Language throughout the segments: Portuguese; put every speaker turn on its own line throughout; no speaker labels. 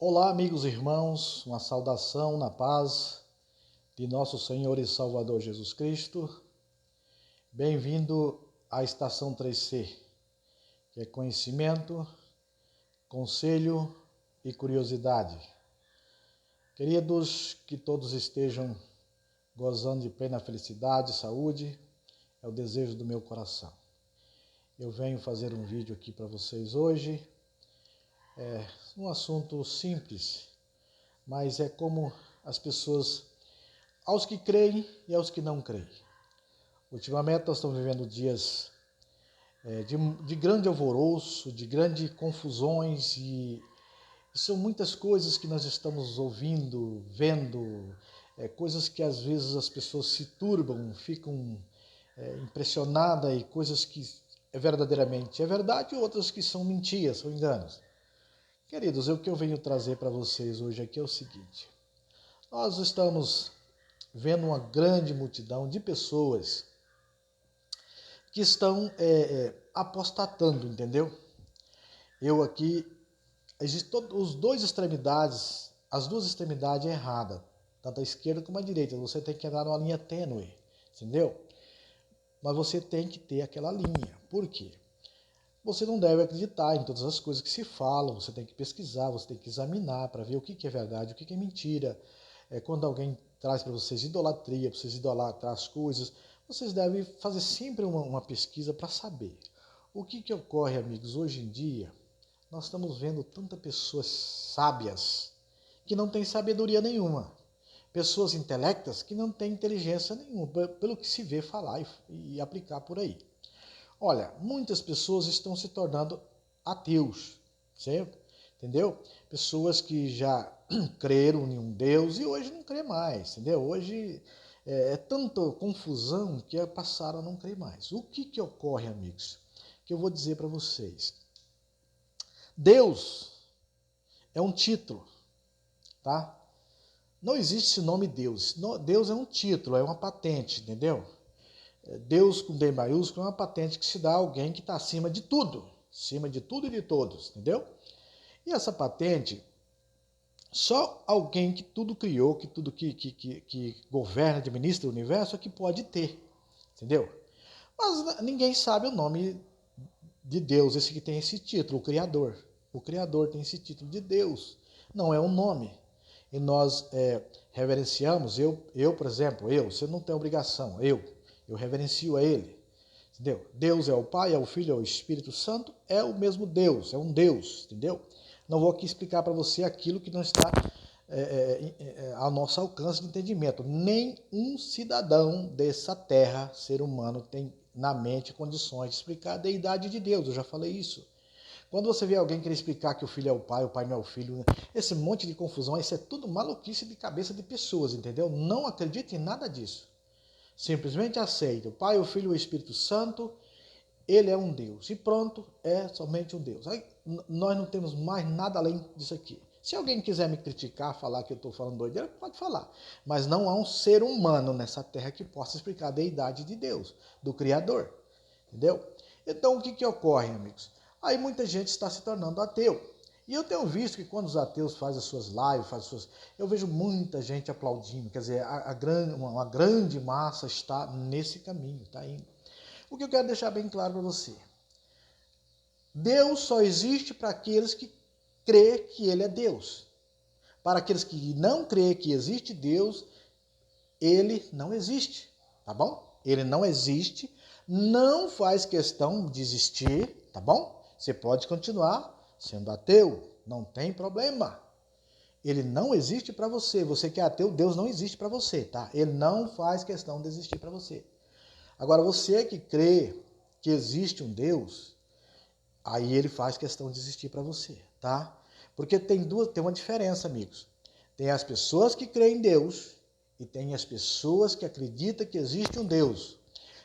Olá, amigos e irmãos, uma saudação na paz de nosso Senhor e Salvador Jesus Cristo. Bem-vindo à Estação 3C, que é conhecimento, conselho e curiosidade. Queridos, que todos estejam gozando de plena felicidade e saúde, é o desejo do meu coração. Eu venho fazer um vídeo aqui para vocês hoje, um assunto simples, mas é como as pessoas, aos que creem e aos que não creem. Ultimamente nós estamos vivendo dias de grande alvoroço, de grandes confusões e são muitas coisas que nós estamos ouvindo, vendo, coisas que às vezes as pessoas se turbam, ficam impressionadas e coisas que verdadeiramente é verdade e outras que são mentiras, são enganos. Queridos, o que eu venho trazer para vocês hoje aqui é o seguinte: nós estamos vendo uma grande multidão de pessoas que estão apostatando, entendeu? Eu aqui, existem os dois extremidades, as duas extremidades erradas, tanto a esquerda como a direita. Você tem que andar numa linha tênue, entendeu? Mas você tem que ter aquela linha. Por quê? Você não deve acreditar em todas as coisas que se falam, você tem que pesquisar, você tem que examinar para ver o que é verdade, o que é mentira. Quando alguém traz para vocês idolatria, para vocês idolatrar as coisas, vocês devem fazer sempre uma pesquisa para saber. O que ocorre, amigos, hoje em dia, nós estamos vendo tantas pessoas sábias que não têm sabedoria nenhuma. Pessoas intelectas que não têm inteligência nenhuma, pelo que se vê falar e aplicar por aí. Olha, muitas pessoas estão se tornando ateus, certo? Entendeu? Pessoas que já creram em um Deus e hoje não crê mais, entendeu? Hoje é tanta confusão que passaram a não crer mais. O que ocorre, amigos? Que eu vou dizer para vocês. Deus é um título, tá? Não existe esse nome Deus. Deus é um título, é uma patente, entendeu? Deus com D maiúsculo é uma patente que se dá a alguém que está acima de tudo e de todos, entendeu? E essa patente, só alguém que tudo criou, que tudo que governa, administra o universo é que pode ter, entendeu? Mas ninguém sabe o nome de Deus, esse que tem esse título, o Criador. O Criador tem esse título de Deus, não é um nome. E nós reverenciamos, por exemplo, você não tem obrigação, eu reverencio a Ele, entendeu? Deus é o Pai, é o Filho, é o Espírito Santo, é o mesmo Deus, é um Deus, entendeu? Não vou aqui explicar para você aquilo que não está ao nosso alcance de entendimento. Nenhum cidadão dessa terra, ser humano, tem na mente condições de explicar a deidade de Deus, eu já falei isso. Quando você vê alguém querer explicar que o filho é o pai não é o filho, esse monte de confusão, isso é tudo maluquice de cabeça de pessoas, entendeu? Não acredite em nada disso. Simplesmente aceite o Pai, o Filho e o Espírito Santo, ele é um Deus. E pronto, é somente um Deus. Aí, nós não temos mais nada além disso aqui. Se alguém quiser me criticar, falar que eu estou falando doideira, pode falar. Mas não há um ser humano nessa terra que possa explicar a deidade de Deus, do Criador. Entendeu? Então, o que ocorre, amigos? Aí muita gente está se tornando ateu. E eu tenho visto que quando os ateus fazem as suas lives, eu vejo muita gente aplaudindo. Quer dizer, uma grande massa está nesse caminho, está indo. O que eu quero deixar bem claro para você. Deus só existe para aqueles que crê que Ele é Deus. Para aqueles que não crê que existe Deus, Ele não existe, tá bom? Ele não existe, não faz questão de existir, tá bom? Você pode continuar sendo ateu, não tem problema. Ele não existe para você. Você que é ateu, Deus não existe para você, tá? Ele não faz questão de existir para você. Agora, você que crê que existe um Deus, aí ele faz questão de existir para você, tá? Porque tem uma diferença, amigos. Tem as pessoas que creem em Deus e tem as pessoas que acreditam que existe um Deus.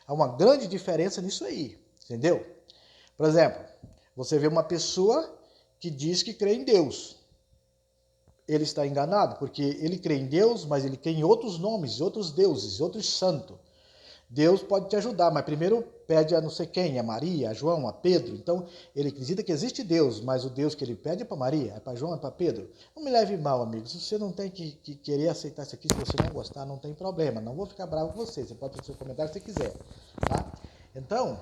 Há uma grande diferença nisso aí, entendeu? Por exemplo, você vê uma pessoa que diz que crê em Deus. Ele está enganado, porque ele crê em Deus, mas ele crê em outros nomes, outros deuses, outros santos. Deus pode te ajudar, mas primeiro pede a não sei quem, a Maria, a João, a Pedro. Então, ele acredita que existe Deus, mas o Deus que ele pede é para Maria, é para João, é para Pedro. Não me leve mal, amigo. Se você não tem que querer aceitar isso aqui, se você não gostar, não tem problema. Não vou ficar bravo com você. Você pode fazer seu comentário se você quiser. Tá? Então,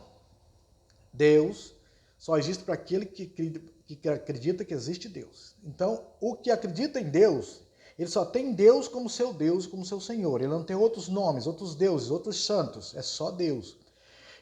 Deus só existe para aquele que acredita que existe Deus. Então, o que acredita em Deus, ele só tem Deus como seu Deus, como seu Senhor. Ele não tem outros nomes, outros deuses, outros santos. É só Deus.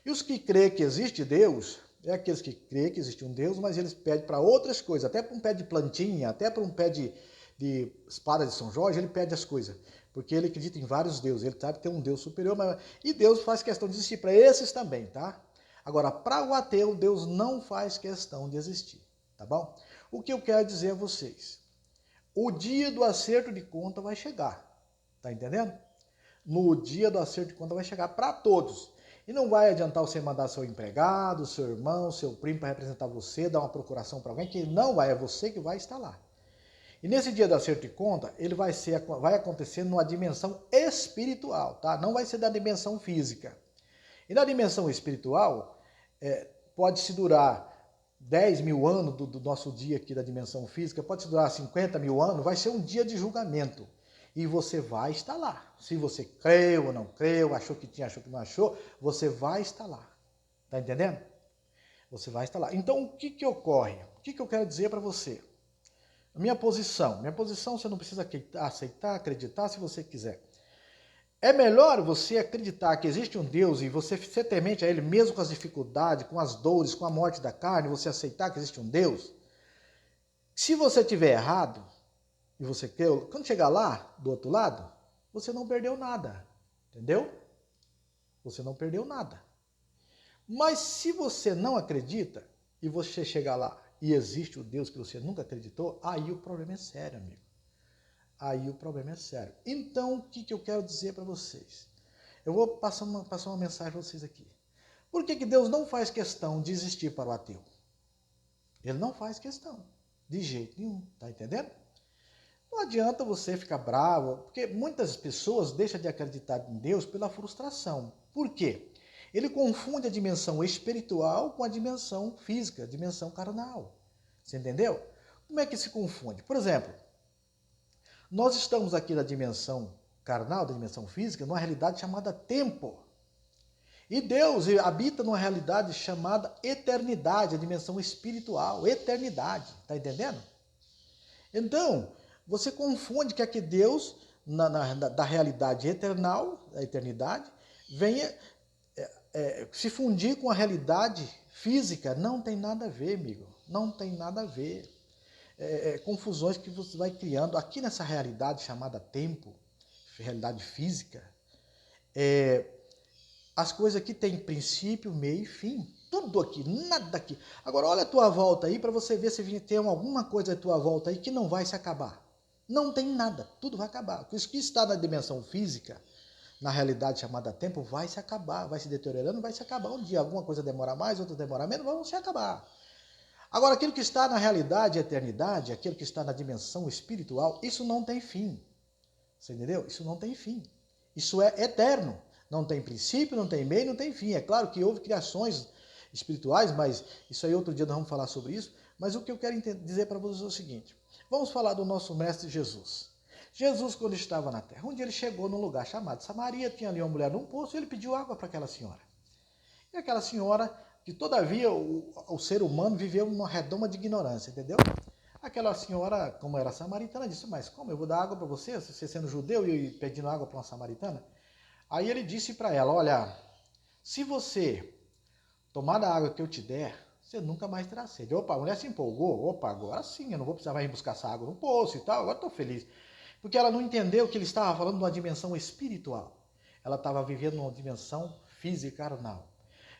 E os que creem que existe Deus, é aqueles que creem que existe um Deus, mas eles pedem para outras coisas, até para um pé de plantinha, até para um pé de espada de São Jorge, ele pede as coisas. Porque ele acredita em vários deuses, ele sabe que tem um Deus superior, e Deus faz questão de existir para esses também, tá? Agora, para o ateu, Deus não faz questão de existir, tá bom? O que eu quero dizer a vocês? O dia do acerto de conta vai chegar, tá entendendo? No dia do acerto de conta vai chegar para todos. E não vai adiantar você mandar seu empregado, seu irmão, seu primo para representar você, dar uma procuração para alguém, que não vai, é você que vai estar lá. E nesse dia do acerto de conta, ele vai acontecer numa dimensão espiritual, tá? Não vai ser da dimensão física. E na dimensão espiritual, pode-se durar 10 mil anos do nosso dia aqui da dimensão física, pode-se durar 50 mil anos, vai ser um dia de julgamento. E você vai estar lá. Se você creu ou não creu, achou que tinha, achou que não achou, você vai estar lá. Tá entendendo? Você vai estar lá. Então, o que ocorre? O que eu quero dizer para você? Minha posição você não precisa aceitar, acreditar se você quiser. É melhor você acreditar que existe um Deus e você ser temente a Ele, mesmo com as dificuldades, com as dores, com a morte da carne, você aceitar que existe um Deus. Se você tiver errado, e você creu, quando chegar lá, do outro lado, você não perdeu nada, entendeu? Você não perdeu nada. Mas se você não acredita, e você chegar lá, e existe o Deus que você nunca acreditou, aí o problema é sério, amigo. Aí o problema é sério. Então, o que eu quero dizer para vocês? Eu vou passar uma mensagem para vocês aqui. Por que Deus não faz questão de existir para o ateu? Ele não faz questão, de jeito nenhum, tá entendendo? Não adianta você ficar bravo, porque muitas pessoas deixam de acreditar em Deus pela frustração. Por quê? Ele confunde a dimensão espiritual com a dimensão física, a dimensão carnal. Você entendeu? Como é que se confunde? Por exemplo, nós estamos aqui na dimensão carnal, da dimensão física, numa realidade chamada tempo. E Deus habita numa realidade chamada eternidade, a dimensão espiritual, eternidade. Está entendendo? Então, você confunde que aqui Deus, da realidade eternal, da eternidade, venha se fundir com a realidade física. Não tem nada a ver, amigo. Não tem nada a ver. Confusões que você vai criando aqui nessa realidade chamada tempo, realidade física. As coisas aqui têm princípio, meio e fim. Tudo aqui, nada aqui. Agora olha a tua volta aí para você ver se tem alguma coisa à tua volta aí que não vai se acabar. Não tem nada, tudo vai acabar. Isso que está na dimensão física, na realidade chamada tempo, vai se acabar, vai se deteriorando, vai se acabar. Um dia alguma coisa demora mais, outra demora menos, vão se acabar. Agora, aquilo que está na realidade, eternidade, aquilo que está na dimensão espiritual, isso não tem fim. Você entendeu? Isso não tem fim. Isso é eterno. Não tem princípio, não tem meio, não tem fim. É claro que houve criações espirituais, mas isso aí outro dia nós vamos falar sobre isso. Mas o que eu quero dizer para vocês é o seguinte. Vamos falar do nosso mestre Jesus. Jesus, quando estava na terra, um dia ele chegou num lugar chamado Samaria, tinha ali uma mulher num poço e ele pediu água para aquela senhora. E aquela senhora, que todavia o ser humano viveu numa redoma de ignorância, entendeu? Aquela senhora, como era samaritana, disse, mas como eu vou dar água para você, você sendo judeu e pedindo água para uma samaritana? Aí ele disse para ela, olha, se você tomar da água que eu te der, você nunca mais terá sede. Opa, a mulher se empolgou, opa, agora sim, eu não vou precisar mais ir buscar essa água no poço e tal, agora estou feliz. Porque ela não entendeu que ele estava falando de uma dimensão espiritual. Ela estava vivendo numa dimensão física carnal.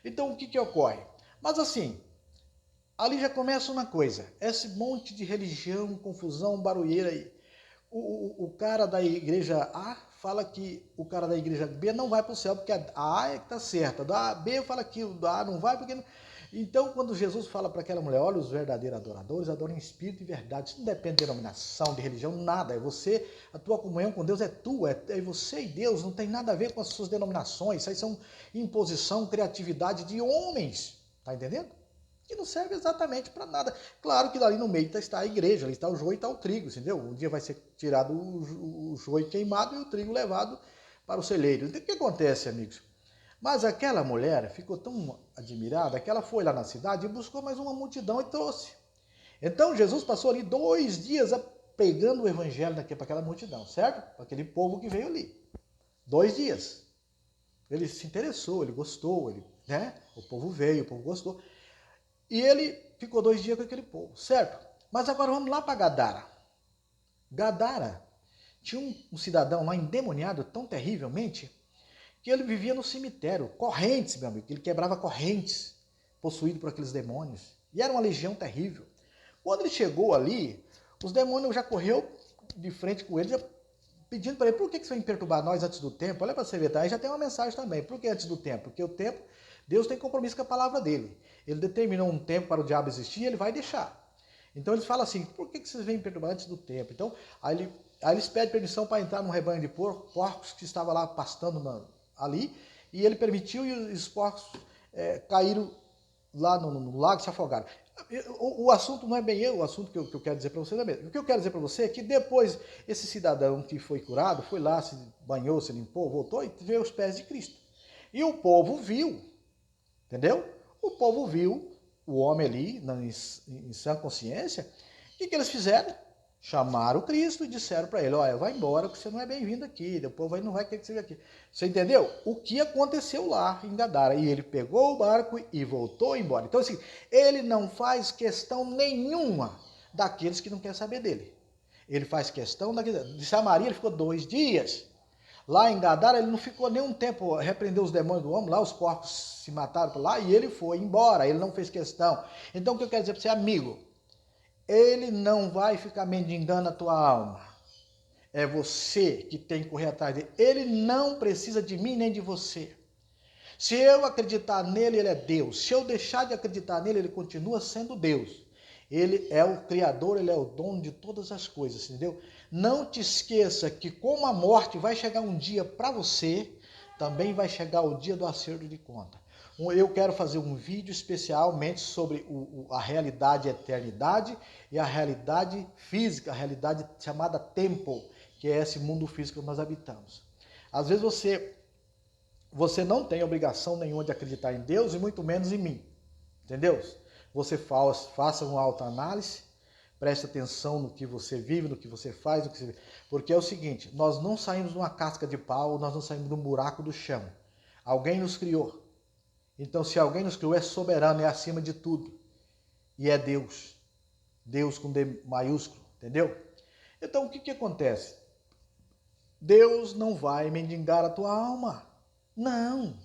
Então, o que ocorre? Mas assim, ali já começa uma coisa, esse monte de religião, confusão, barulheira aí. O cara da igreja A fala que o cara da igreja B não vai para o céu, porque a A é que está certa. Da B fala que o da A não vai, porque... Não... Então, quando Jesus fala para aquela mulher, olha, os verdadeiros adoradores adoram em espírito e verdade. Isso não depende de denominação, de religião, nada. É você, a tua comunhão com Deus é tua, é você e Deus, não tem nada a ver com as suas denominações. Isso aí são imposição, criatividade de homens, tá entendendo? Que não serve exatamente para nada. Claro que ali no meio está a igreja, ali está o joio e está o trigo, entendeu? Um dia vai ser tirado o joio queimado e o trigo levado para o celeiro. Então, o que acontece, amigos? Mas aquela mulher ficou tão admirada que ela foi lá na cidade e buscou mais uma multidão e trouxe. Então Jesus passou ali 2 dias pregando o evangelho para aquela multidão, certo? Para aquele povo que veio ali. 2 dias. Ele se interessou, ele gostou, né? O povo veio, o povo gostou. E ele ficou 2 dias com aquele povo, certo? Mas agora vamos lá para Gadara. Gadara tinha um cidadão lá endemoniado tão terrivelmente que ele vivia no cemitério, correntes, meu amigo, ele quebrava correntes, possuído por aqueles demônios. E era uma legião terrível. Quando ele chegou ali, os demônios já correu de frente com ele, já pedindo para ele, por que você vem perturbar nós antes do tempo? Olha para você ver, tá? Aí já tem uma mensagem também. Por que antes do tempo? Porque o tempo, Deus tem compromisso com a palavra dele. Ele determinou um tempo para o diabo existir e ele vai deixar. Então eles falam assim, por que vocês vêm perturbar antes do tempo? Então, aí eles pedem permissão para entrar num rebanho de porcos que estava lá pastando ali, e ele permitiu e os porcos caíram lá no lago e se afogaram. O assunto não é bem o assunto que eu quero dizer para você também. O que eu quero dizer para você é que depois esse cidadão que foi curado, foi lá, se banhou, se limpou, voltou e veio aos pés de Cristo. E o povo viu, entendeu? O povo viu o homem ali, em sã consciência. O que eles fizeram? Chamaram o Cristo e disseram para ele, olha, vai embora, porque você não é bem-vindo aqui, o povo aí não vai querer que você venha aqui. Você entendeu? O que aconteceu lá em Gadara? E ele pegou o barco e voltou embora. Então, assim, ele não faz questão nenhuma daqueles que não querem saber dele. Ele faz questão daqueles. De Samaria ele ficou 2 dias. Lá em Gadara ele não ficou nem um tempo, repreendeu os demônios do homem, lá os porcos se mataram por lá e ele foi embora, ele não fez questão. Então, o que eu quero dizer para você, amigo? Ele não vai ficar mendigando a tua alma. É você que tem que correr atrás dele. Ele não precisa de mim nem de você. Se eu acreditar nele, ele é Deus. Se eu deixar de acreditar nele, ele continua sendo Deus. Ele é o Criador, ele é o dono de todas as coisas, entendeu? Não te esqueça que como a morte vai chegar um dia para você, também vai chegar o dia do acerto de conta. Eu quero fazer um vídeo especialmente sobre a realidade eternidade e a realidade física, a realidade chamada tempo, que é esse mundo físico que nós habitamos. Às vezes você não tem obrigação nenhuma de acreditar em Deus e muito menos em mim, entendeu? Você faça uma autoanálise, preste atenção no que você vive, no que você faz, porque é o seguinte, nós não saímos de uma casca de pau, nós não saímos de um buraco do chão. Alguém nos criou. Então, se alguém nos criou, é soberano, é acima de tudo. E é Deus. Deus com D maiúsculo, entendeu? Então, o que acontece? Deus não vai mendigar a tua alma. Não.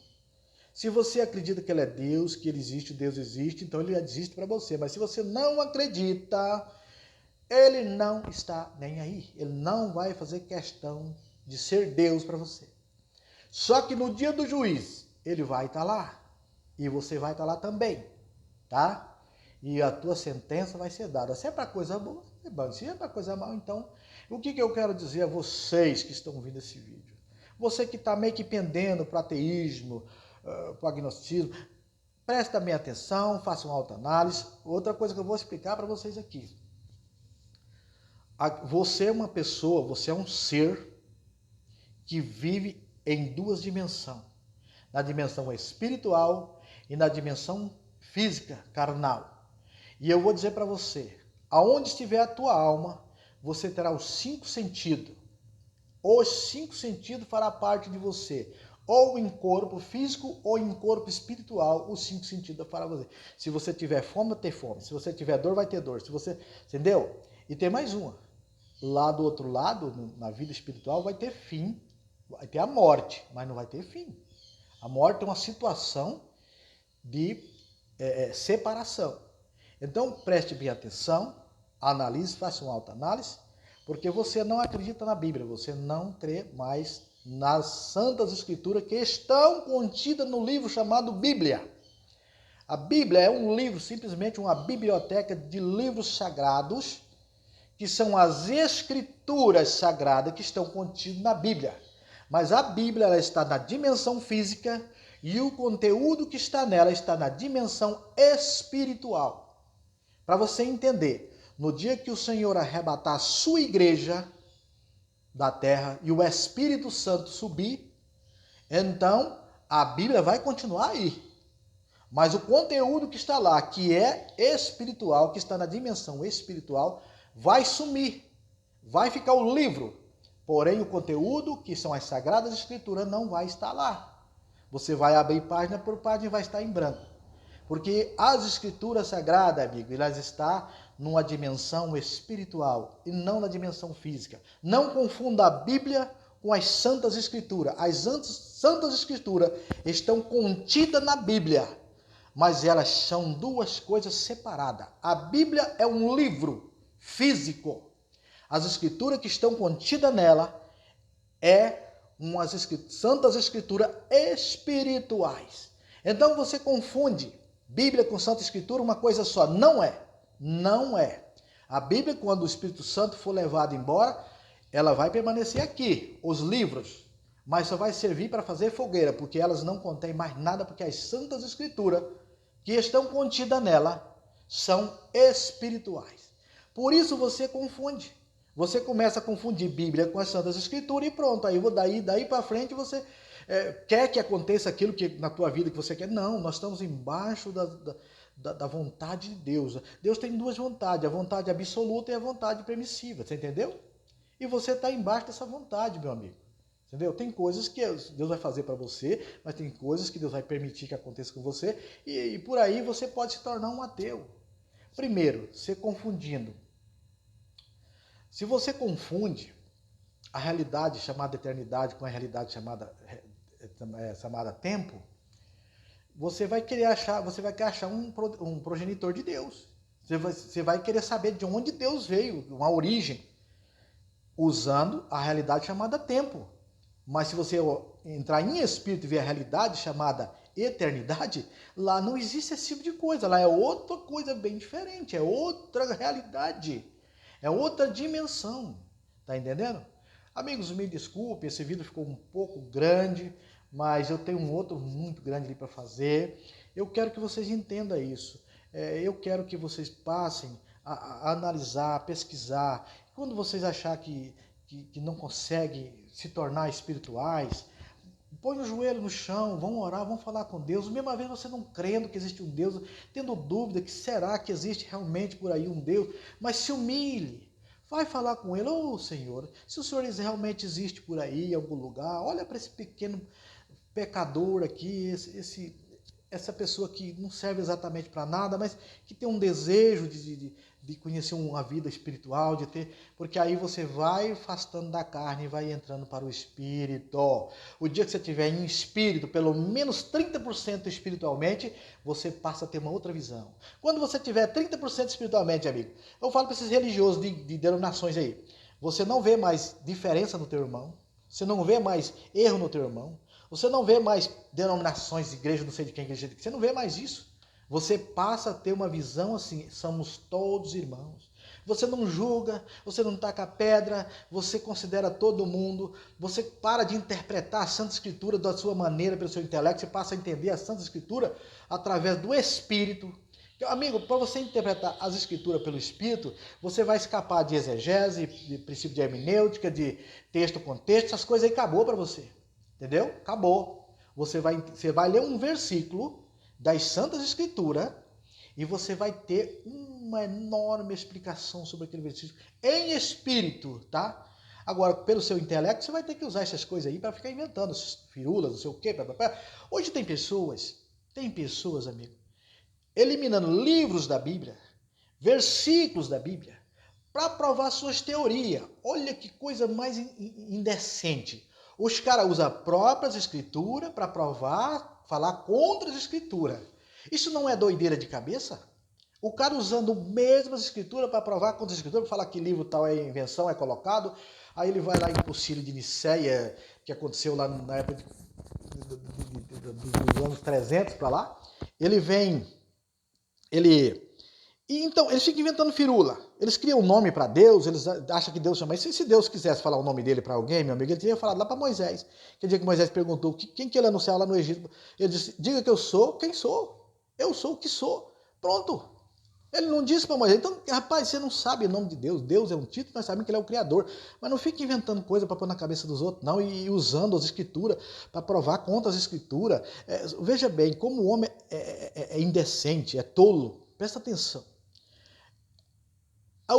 Se você acredita que Ele é Deus, que Ele existe, Deus existe, então Ele existe para você. Mas se você não acredita, Ele não está nem aí. Ele não vai fazer questão de ser Deus para você. Só que no dia do juiz, Ele vai estar lá. E você vai estar lá também, tá? E a tua sentença vai ser dada. Se é para coisa boa, é bom. Se é para coisa mal, então... O que eu quero dizer a vocês que estão ouvindo esse vídeo? Você que está meio que pendendo para ateísmo, para agnosticismo, presta bem atenção, faça uma autoanálise. Outra coisa que eu vou explicar para vocês aqui. Você é uma pessoa, você é um ser que vive em 2 dimensões. Na dimensão espiritual e na dimensão física, carnal. E eu vou dizer para você, aonde estiver a tua alma, você terá os 5 sentidos. Os 5 sentidos fará parte de você. Ou em corpo físico ou em corpo espiritual, os 5 sentidos fará você. Se você tiver fome, vai ter fome. Se você tiver dor, vai ter dor. Se você, entendeu? E tem mais uma. Lá do outro lado, na vida espiritual, vai ter fim. Vai ter a morte, mas não vai ter fim. A morte é uma situação de separação. Então, preste bem atenção, analise, faça uma autoanálise, porque você não acredita na Bíblia, você não crê mais nas Santas Escrituras que estão contidas no livro chamado Bíblia. A Bíblia é um livro, simplesmente uma biblioteca de livros sagrados, que são as escrituras sagradas que estão contidas na Bíblia. Mas a Bíblia ela está na dimensão física e o conteúdo que está nela está na dimensão espiritual. Para você entender, no dia que o Senhor arrebatar a sua igreja da terra e o Espírito Santo subir, então a Bíblia vai continuar aí. Mas o conteúdo que está lá, que é espiritual, que está na dimensão espiritual, vai sumir. Vai ficar o livro. Porém, o conteúdo, que são as Sagradas Escrituras, não vai estar lá. Você vai abrir página por página e vai estar em branco. Porque as Escrituras Sagradas, amigo, elas estão numa dimensão espiritual e não na dimensão física. Não confunda a Bíblia com as Santas Escrituras. As Santas Escrituras estão contidas na Bíblia, mas elas são duas coisas separadas. A Bíblia é um livro físico. As escrituras que estão contidas nela é umas Santas Escrituras espirituais. Então você confunde Bíblia com Santa Escritura, uma coisa só. Não é. Não é. A Bíblia, quando o Espírito Santo for levado embora, ela vai permanecer aqui, os livros, mas só vai servir para fazer fogueira, porque elas não contêm mais nada, porque as Santas Escrituras que estão contidas nela são espirituais. Por isso você confunde. Você começa a confundir Bíblia com as Santas Escrituras e pronto. Aí daí para frente você quer que aconteça aquilo que na tua vida que você quer. Não, nós estamos embaixo da vontade de Deus. Deus tem duas vontades, a vontade absoluta e a vontade permissiva. Você entendeu? E você está embaixo dessa vontade, meu amigo. Entendeu? Tem coisas que Deus vai fazer para você, mas tem coisas que Deus vai permitir que aconteça com você, e por aí você pode se tornar um ateu. Primeiro, você confundindo. Se você confunde a realidade chamada eternidade com a realidade chamada tempo, você vai querer achar um progenitor de Deus. Você vai querer saber de onde Deus veio, uma origem, usando a realidade chamada tempo. Mas se você entrar em espírito e ver a realidade chamada eternidade, lá não existe esse tipo de coisa. Lá é outra coisa bem diferente, é outra realidade, é outra dimensão. Tá entendendo? Amigos, me desculpe, esse vídeo ficou um pouco grande, mas eu tenho um outro muito grande ali para fazer. Eu quero que vocês entendam isso. Eu quero que vocês passem a analisar, a pesquisar. Quando vocês acharem que não conseguem se tornar espirituais, põe o joelho no chão, vão orar, vão falar com Deus. Mesma vez você não crendo que existe um Deus, tendo dúvida que será que existe realmente por aí um Deus, mas se humilhe. Vai falar com ele, Senhor, se o Senhor realmente existe por aí, em algum lugar, olha para esse pequeno pecador aqui, essa pessoa que não serve exatamente para nada, mas que tem um desejo de conhecer uma vida espiritual, porque aí você vai afastando da carne e vai entrando para o espírito. O dia que você tiver em espírito, pelo menos 30% espiritualmente, você passa a ter uma outra visão. Quando você tiver 30% espiritualmente, amigo, eu falo para esses religiosos de denominações aí, você não vê mais diferença no teu irmão, você não vê mais erro no teu irmão, você não vê mais denominações de igreja, não sei de quem, igreja, você não vê mais isso. Você passa a ter uma visão assim, somos todos irmãos. Você não julga, você não taca pedra, você considera todo mundo, você para de interpretar a Santa Escritura da sua maneira, pelo seu intelecto, você passa a entender a Santa Escritura através do Espírito. Amigo, para você interpretar as Escrituras pelo Espírito, você vai escapar de exegese, de princípio de hermenêutica, de texto contexto, essas coisas aí acabou para você. Entendeu? Acabou. Você vai ler um versículo das Santas Escrituras e você vai ter uma enorme explicação sobre aquele versículo em espírito, tá? Agora, pelo seu intelecto, você vai ter que usar essas coisas aí para ficar inventando firulas, não sei o quê. Hoje tem pessoas, amigo, eliminando livros da Bíblia, versículos da Bíblia, para provar suas teorias. Olha que coisa mais indecente. Os caras usam próprias escrituras para provar, falar contra as escrituras. Isso não é doideira de cabeça? O cara usando mesmas escrituras para provar contra as escrituras, para falar que livro tal é invenção, é colocado. Aí ele vai lá em Concílio de Nicéia, que aconteceu lá na época dos anos 300 para lá. Ele vem Então, eles ficam inventando firula. Eles criam um nome para Deus, eles acham que Deus chama. E se Deus quisesse falar o nome dele para alguém, meu amigo, ele teria falado lá para Moisés. Que dia que Moisés perguntou quem que ele anunciava lá no Egito. Ele disse, diga que eu sou quem sou. Eu sou o que sou. Pronto. Ele não disse para Moisés. Então, rapaz, você não sabe o nome de Deus. Deus é um título, nós sabemos que ele é o Criador. Mas não fique inventando coisa para pôr na cabeça dos outros, não. E usando as escrituras para provar contra as escrituras. Veja bem, como o homem é indecente, é tolo. Presta atenção.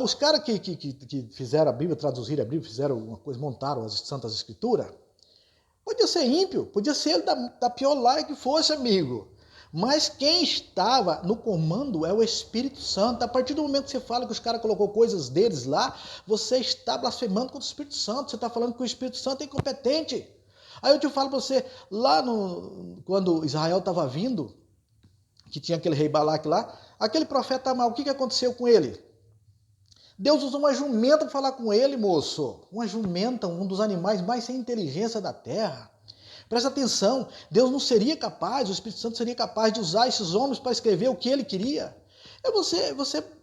Os caras que fizeram a Bíblia, traduziram a Bíblia, fizeram uma coisa, montaram as Santas Escrituras, podia ser ímpio, podia ser ele da pior laia que fosse, amigo. Mas quem estava no comando é o Espírito Santo. A partir do momento que você fala que os caras colocou coisas deles lá, você está blasfemando contra o Espírito Santo. Você está falando que o Espírito Santo é incompetente. Aí eu te falo para você, lá quando Israel estava vindo, que tinha aquele rei Balaque lá, aquele profeta mal, o que aconteceu com ele? Deus usou uma jumenta para falar com ele, moço. Uma jumenta, um dos animais mais sem inteligência da terra. Presta atenção, Deus não seria capaz, o Espírito Santo seria capaz de usar esses homens para escrever o que ele queria.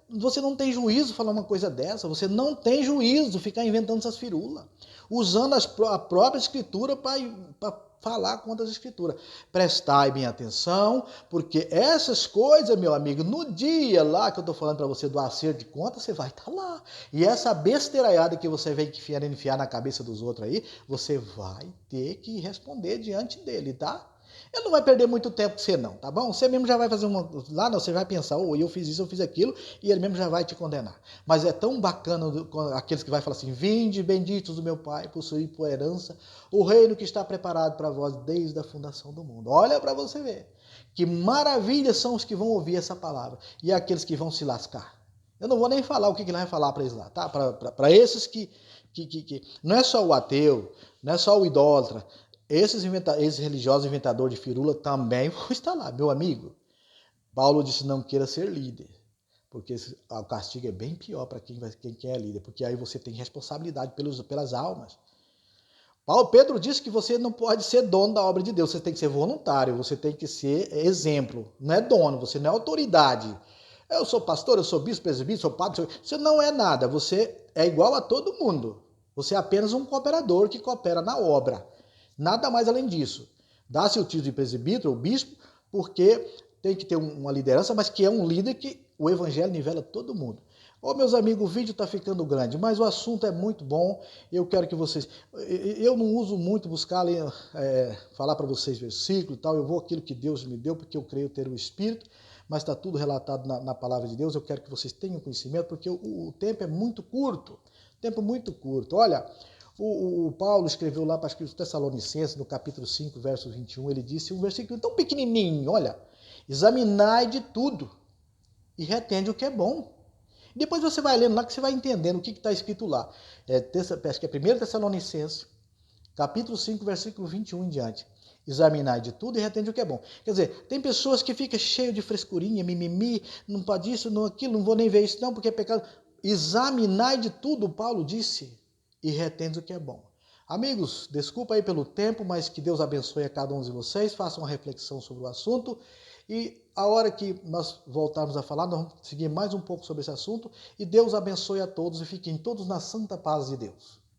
Você não tem juízo falar uma coisa dessa, você não tem juízo ficar inventando essas firulas, usando a própria escritura para falar contra as escrituras. Prestai bem atenção, porque essas coisas, meu amigo, no dia lá que eu estou falando para você do acerto de contas, você vai estar lá. E essa besteiraiada que você vem enfiar na cabeça dos outros aí, você vai ter que responder diante dele, tá? Ele não vai perder muito tempo com você não, tá bom? Você mesmo já vai fazer uma... Lá não, você vai pensar, eu fiz isso, eu fiz aquilo, e ele mesmo já vai te condenar. Mas é tão bacana aqueles que vai falar assim, vinde benditos do meu Pai, possuir por herança o reino que está preparado para vós desde a fundação do mundo. Olha para você ver. Que maravilhas são os que vão ouvir essa palavra e aqueles que vão se lascar. Eu não vou nem falar o que ele vai falar para eles lá, tá? Para esses que... Não é só o ateu, não é só o idólatra, esses religiosos inventadores de firula também vão estar lá, meu amigo. Paulo disse, não queira ser líder, porque o castigo é bem pior para quem é líder, porque aí você tem responsabilidade pelas almas. Pedro disse que você não pode ser dono da obra de Deus, você tem que ser voluntário, você tem que ser exemplo, não é dono, você não é autoridade. Eu sou pastor, eu sou bispo, presbítero, sou padre, você não é nada, você é igual a todo mundo. Você é apenas um cooperador que coopera na obra. Nada mais além disso. Dá-se o título de presbítero ou bispo, porque tem que ter uma liderança, mas que é um líder que o evangelho nivela todo mundo. Ô, meus amigos, o vídeo está ficando grande, mas o assunto é muito bom. Eu quero que vocês... Eu não uso muito buscar falar para vocês versículo e tal. Eu vou aquilo que Deus me deu, porque eu creio ter o Espírito, mas está tudo relatado na palavra de Deus. Eu quero que vocês tenham conhecimento, porque o tempo é muito curto. Tempo muito curto. Olha, o Paulo escreveu lá para os Tessalonicenses, no capítulo 5, verso 21, ele disse um versículo tão pequenininho, olha, examinai de tudo e retende o que é bom. Depois você vai lendo lá que você vai entendendo o que está escrito lá. Acho que é 1 Tessalonicenses, capítulo 5, versículo 21 em diante. Examinar de tudo e retende o que é bom. Quer dizer, tem pessoas que ficam cheias de frescurinha, mimimi, não pode isso, não aquilo, não vou nem ver isso não, porque é pecado. Examinar de tudo, Paulo disse, e retende o que é bom. Amigos, desculpa aí pelo tempo, mas que Deus abençoe a cada um de vocês, façam uma reflexão sobre o assunto. E a hora que nós voltarmos a falar, nós vamos seguir mais um pouco sobre esse assunto. E Deus abençoe a todos e fiquem todos na santa paz de Deus.